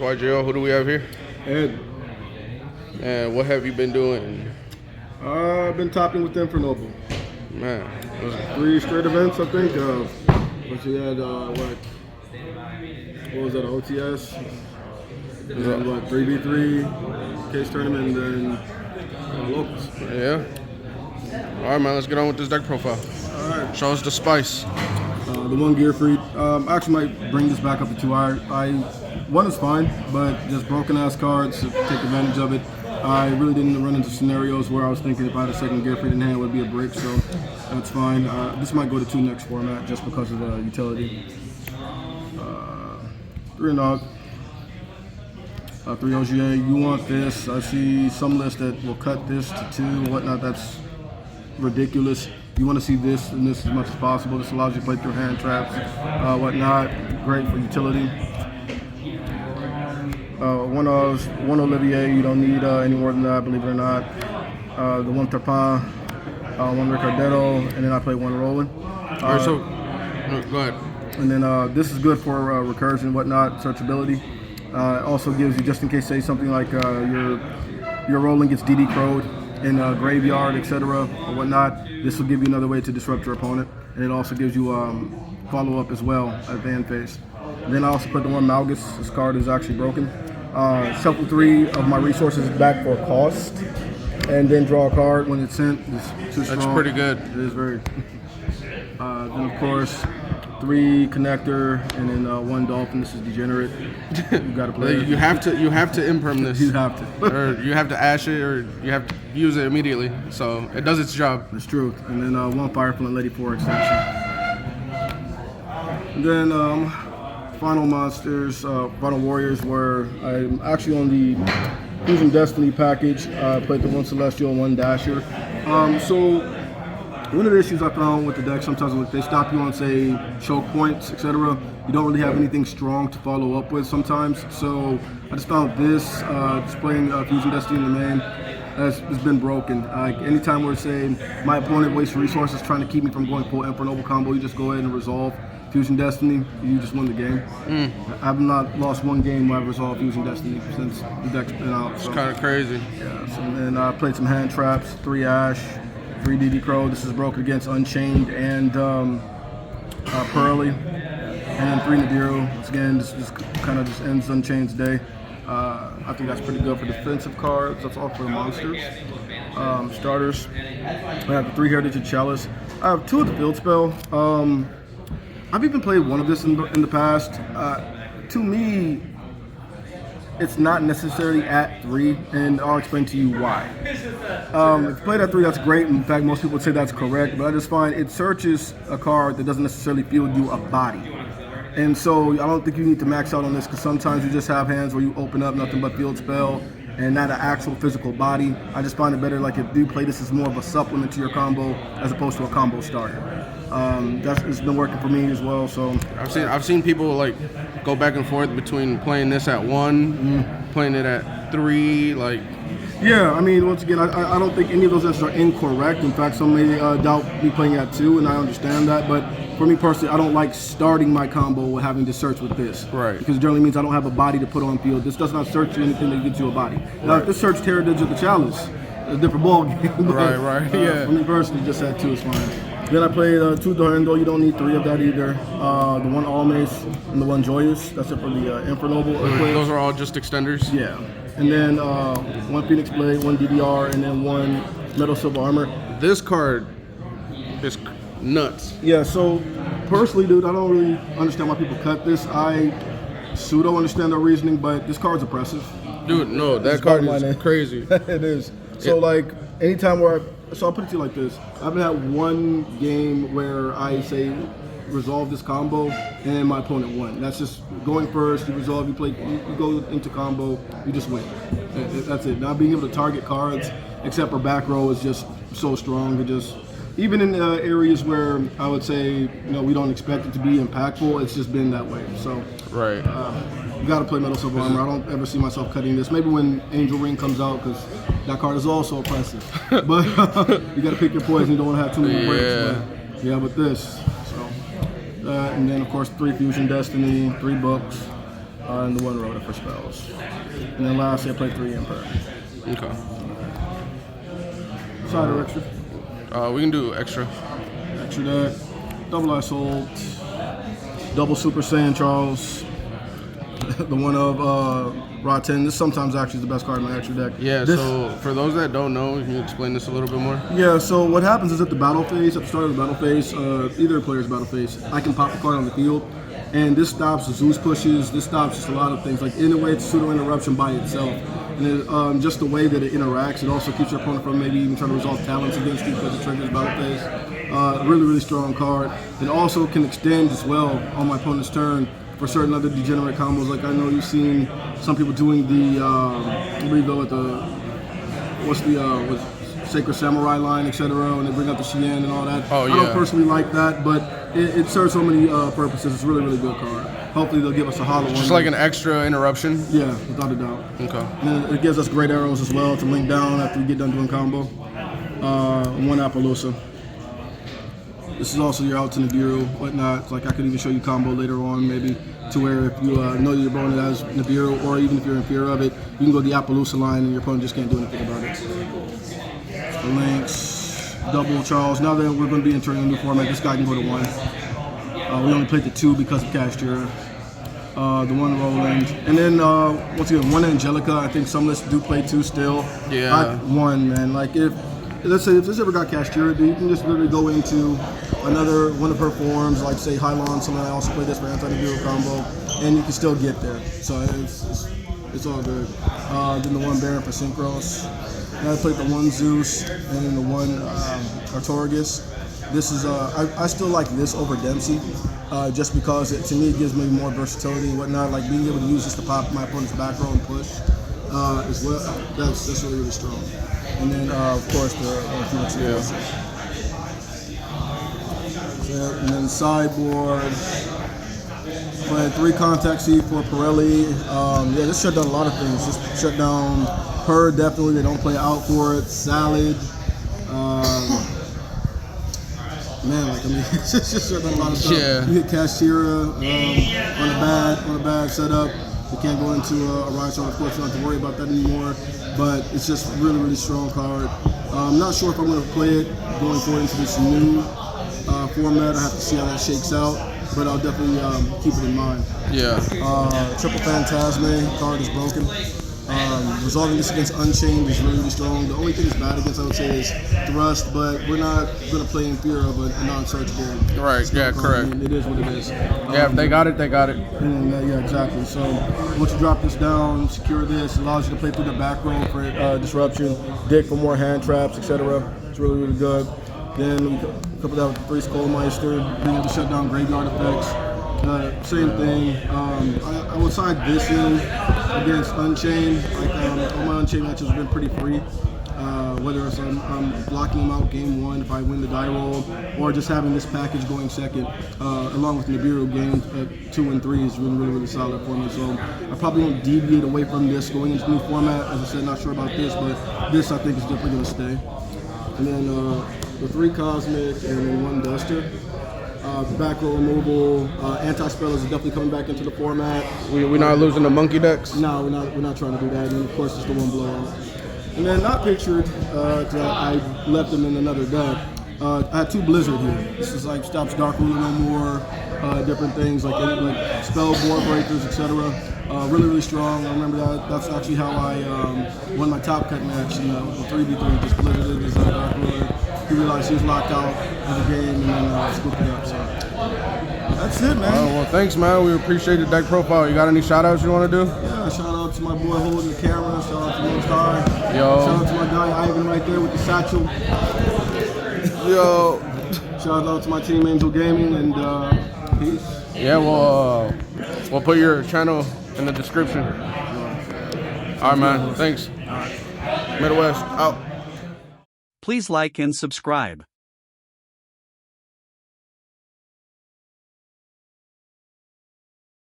YGL. Who do we have here? Ed. And what have you been doing? I've been topping with Infernoble. Man. 3 straight events, I think. But you had, what was that, OTS? And then, 3v3, case tournament, and then locals. Yeah. All right, man, let's get on with this deck profile. All right. Show us the spice. The one gear freed. I actually might bring this back up to 2. One is fine, but just broken ass cards to take advantage of it. I really didn't run into scenarios where I was thinking if I had a second gear freed in hand it would be a brick, so that's fine. This might go to 2 next format just because of the utility. 3 nog. 3 OGA. You want this? I see some lists that will cut this to 2 and whatnot. That's ridiculous. You want to see this and this as much as possible. This allows you to play through hand traps, whatnot. Great for utility. 1 Olivier, you don't need any more than that, believe it or not. The 1 Tarpin, 1 Ricardetto, and then I play 1 Roland. All right, so go ahead. And then this is good for recursion, whatnot, searchability. It also gives you, just in case, say something like your Roland gets DD crowed in a graveyard, etc., or whatnot. This will give you another way to disrupt your opponent, and it also gives you follow-up as well at the end phase. And then I also put the 1 Malgus. This card is actually broken. Shuffle 3 of my resources back for cost, and then draw a card when it's sent. It's too strong. That's pretty good. It is very. Then of course 3 connector, and then 1 dolphin. This is degenerate. You got to play. You have to imperm this. You have to. Or you have to ash it, or you have to use it immediately. So it does its job. That's true. And then 1 Fireflint Lady 4 extension. And then final monsters, final warriors, where I'm actually on the Fusion Destiny package. Played the 1 Celestial and 1 Dasher. So one of the issues I found with the deck sometimes is they stop you on, say, choke points, etc. You don't really have anything strong to follow up with sometimes. So I just found this, just playing Fusion Destiny in the main, has been broken. Anytime we're saying my opponent wastes resources trying to keep me from going full Infernoble combo, you just go ahead and resolve Fusion Destiny, you just won the game. I have not lost 1 game where I've resolved Fusion Destiny since the deck's been out. It's kind of crazy. Yeah, so, and I played some hand traps, 3 Ash, 3 DD Crow. This is broken against Unchained and Pearly. And then 3 Nibiru. Again, this kind of just ends Unchained's day. I think that's pretty good for defensive cards. That's all for the monsters. Starters. I have the 3 Heritage of Chalice. I have 2 of the Field Spell. I've even played 1 of this in the past. To me, it's not necessarily at 3, and I'll explain to you why. If you played at 3, that's great. In fact, most people would say that's correct, but I just find it searches a card that doesn't necessarily field you a body. And so I don't think you need to max out on this, because sometimes you just have hands where you open up nothing but field spell and not an actual physical body. I just find it better, like, if you play this as more of a supplement to your combo as opposed to a combo starter. It's been working for me as well. So I've seen people like go back and forth between playing this at 1, playing it at 3, like. Yeah, I mean, once again, I don't think any of those answers are incorrect. In fact, some may doubt me playing at 2, and I understand that. But for me personally, I don't like starting my combo with having to search with this. Right. Because it generally means I don't have a body to put on field. This does not search you anything that gets you a body. Now, if this searched Heritage of the Chalice, it's a different ball game. But, right, yeah. For me personally, just at 2 is fine. Then I played 2 Dorendo. You don't need 3 of that either. The 1 Almace and the 1 Joyous. That's it for the Infernoble. Those are all just extenders? Yeah. And then 1 Phoenix Blade, 1 DDR, and then 1 Metal Silver Armor. This card is nuts. Yeah, so personally, dude, I don't really understand why people cut this. I pseudo understand their reasoning, but this card's oppressive. Dude, no, that card is crazy. It is. So, like, anytime where so I'll put it to you like this. I haven't had 1 game where I say resolve this combo and my opponent won. That's just going first, you resolve, you go into combo, you just win. That's it. Not being able to target cards except for back row is just so strong. It just, even in areas where I would say, we don't expect it to be impactful, it's just been that way. So right. You got to play Metal Silver Armor. I don't ever see myself cutting this. Maybe when Angel Ring comes out, because that card is also oppressive. But you got to pick your poison. You don't want to have too many breaks. But, yeah, with this. So, and then of course 3 Fusion Destiny, 3 books, and the 1 Rota for spells. And then lastly, I play 3 Emperor. Okay. Side or extra? We can do extra. Extra deck, double Assault, double Super Saiyan Charles, the one of Rod 10. This sometimes actually is the best card in my extra deck. Yeah, so for those that don't know, can you explain this a little bit more? Yeah, so what happens is at the battle phase, at the start of the battle phase, either player's battle phase, I can pop a card on the field, and this stops Zeus pushes, this stops just a lot of things. Like, in a way, it's pseudo interruption by itself. And it, just the way that it interacts, it also keeps your opponent from maybe even trying to resolve talents against you because it triggers battle phase. Really, really strong card. It also can extend as well on my opponent's turn for certain other degenerate combos. Like, I know you've seen some people doing the, where you go with the, with Sacred Samurai line, etc., and they bring up the Shien and all that. Oh, yeah. I don't personally like that, but it serves so many purposes. It's a really, really good card. Hopefully they'll give us a hollow one. Just like an extra interruption? Yeah, without a doubt. Okay. And then it gives us great arrows as well to link down after we get done doing combo. 1 Appaloosa. This is also your out to Nibiru, whatnot. Like, I could even show you combo later on, maybe, to where if you know your opponent has Nibiru, or even if you're in fear of it, you can go the Appaloosa line and your opponent just can't do anything about it. The links, double Charles. Now that we're going to be entering a new format, this guy can go to 1. We only played the 2 because of Castura. The 1 Roland. And then, once again, 1 Angelica. I think some lists do play 2 still. Yeah. 1, man. Like, let's say if this ever got Castura, you can just literally go into another one of her forms, like say Hylon, someone else play this for anti-Nibiru combo, and you can still get there. So it's all good. Then the 1 Baron for Synchros. And I played the 1 Zeus, and then the 1 Artorigus. This is I still like this over Dempsey, just because to me it gives me more versatility and whatnot. Like being able to use this to pop my opponent's back row and push as well. That's really, really strong. And then of course the Phoenix. Yeah. And then sideboard. Playing 3 Contact Seed for Pirelli. Yeah, this shut down a lot of things. Just shut down her, definitely. They don't play out for it. Salad. Man, like, I mean, it's just shut down a lot of stuff. Yeah. You hit Castura on a bad setup. You can't go into a Rise Shot, of course, you don't have to worry about that anymore. But it's just really, really strong card. I'm not sure if I'm going to play it going forward into this new format. I have to see how that shakes out. But I'll definitely keep it in mind. Yeah. Triple Phantasme card is broken. Resolving this against Unchained is really, really strong. The only thing that's bad against, I would say, is Thrust, but we're not going to play in fear of a non-searchable. Right, yeah, correct. I mean, it is what it is. Yeah, if they got it, they got it. And, yeah, exactly. So once you drop this down, secure this, it allows you to play through the back row for disruption, dig for more hand traps, etc. It's really, really good. Then we couple that with the 3 Skullmeister, being able to shut down graveyard effects. Same thing. I would side this in against Unchained. Like all my Unchained matches have been pretty free. Whether it's I'm blocking them out game 1 if I win the die roll, or just having this package going second, along with Nibiru games 2 and 3 is really, really, really solid for me. So I probably won't deviate away from this going into the new format. As I said, not sure about this, but this I think is definitely going to stay. And then the 3 Cosmic and then 1 Duster. Back row removal, anti-spellers are definitely coming back into the format. We're not losing the monkey decks? No, we're not trying to do that. And of course, it's the 1 blowout. And then not pictured, because I left them in another deck. I had 2 Blizzard here. This is like stops Dark Ruler no more, different things like spell board breakers, etc. Really, really strong. I remember that's actually how I won my top cut match in the 3v3. Just Blizzarded as Dark Ruler. He realized he was locked out of the game and then scooped it up. So that's it, man. Well, thanks, man. We appreciate the deck profile. You got any shout outs you want to do? Yeah, shout out to my boy holding the camera. Shout out to Most High. Yo. Shout out to my guy Ivan right there with the satchel. Yo. Shout out to my team Angel Gaming and peace. Yeah, we'll put your channel in the description. All right, man. Thanks. Midwest out. Please like and subscribe.